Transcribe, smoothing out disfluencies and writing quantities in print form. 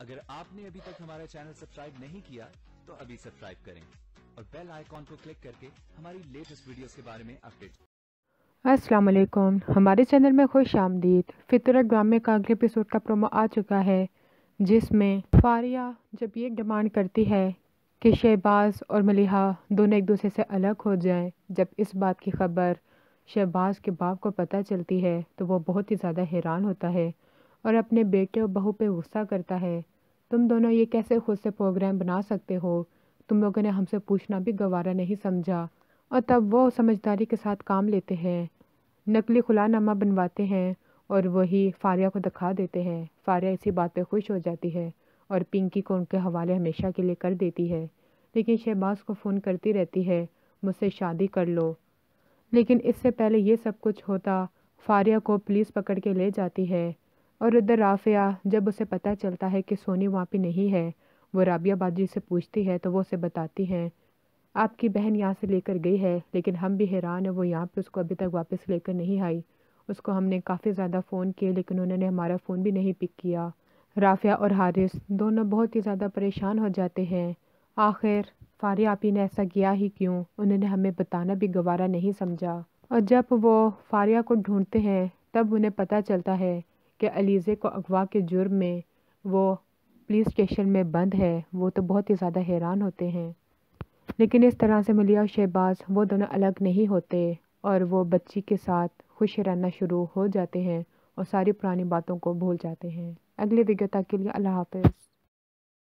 اگر آپ نے ابھی تک ہمارا چینل سبسکرائب نہیں کیا تو ابھی سبسکرائب کریں اور بیل آئیکن کو کلک کر کے ہماری لیٹسٹ ویڈیوز کے بارے میں اپڈیٹ۔ السلام علیکم، ہمارے چینل میں خوش آمدید۔ فطرت ڈرامے کا اگلے ایپیسوڈ کا پرومو آ چکا ہے، جس میں فاریہ جب یہ ڈیمانڈ کرتی ہے کہ شہباز اور ملیحہ دونوں ایک دوسرے سے الگ ہو جائیں۔ جب اس بات کی خبر شہباز کے باپ کو پتہ چلتی ہے تو وہ بہت ہی زیادہ حیران ہوتا ہے اور اپنے بیٹے اور بہو پہ غصہ کرتا ہے۔ تم دونوں یہ کیسے خود سے پروگرام بنا سکتے ہو؟ تم لوگوں نے ہم سے پوچھنا بھی گوارا نہیں سمجھا۔ اور تب وہ سمجھداری کے ساتھ کام لیتے ہیں، نقلی خلا نامہ بنواتے ہیں اور وہی فاریہ کو دکھا دیتے ہیں۔ فاریہ اسی بات پہ خوش ہو جاتی ہے اور پنکی کو ان کے حوالے ہمیشہ کے لیے کر دیتی ہے، لیکن شہباز کو فون کرتی رہتی ہے مجھ سے شادی کر لو۔ لیکن اس سے پہلے یہ سب کچھ ہوتا فاریہ کو پولیس پکڑ کے لے جاتی ہے، اور ادھر رافعہ جب اسے پتہ چلتا ہے کہ سونی وہاں پہ نہیں ہے، وہ رابعہ باجی سے پوچھتی ہے تو وہ اسے بتاتی ہیں آپ کی بہن یہاں سے لے کر گئی ہے، لیکن ہم بھی حیران ہیں وہ یہاں پہ اس کو ابھی تک واپس لے کر نہیں آئی۔ اس کو ہم نے کافی زیادہ فون کیے لیکن انہوں نے ہمارا فون بھی نہیں پک کیا۔ رافعہ اور حارث دونوں بہت ہی زیادہ پریشان ہو جاتے ہیں۔ آخر فاریہ آپی نے ایسا کیا ہی کیوں؟ انہوں نے ہمیں بتانا بھی گوارا نہیں سمجھا۔ اور جب وہ فاریہ کو ڈھونڈتے ہیں تب انہیں پتہ چلتا ہے کہ علیزے کو اغوا کے جرم میں وہ پولیس اسٹیشن میں بند ہے۔ وہ تو بہت ہی زیادہ حیران ہوتے ہیں، لیکن اس طرح سے ملیحہ اور شہباز وہ دونوں الگ نہیں ہوتے اور وہ بچی کے ساتھ خوش رہنا شروع ہو جاتے ہیں اور ساری پرانی باتوں کو بھول جاتے ہیں۔ اگلے ویڈیو تک کے لیے اللہ حافظ۔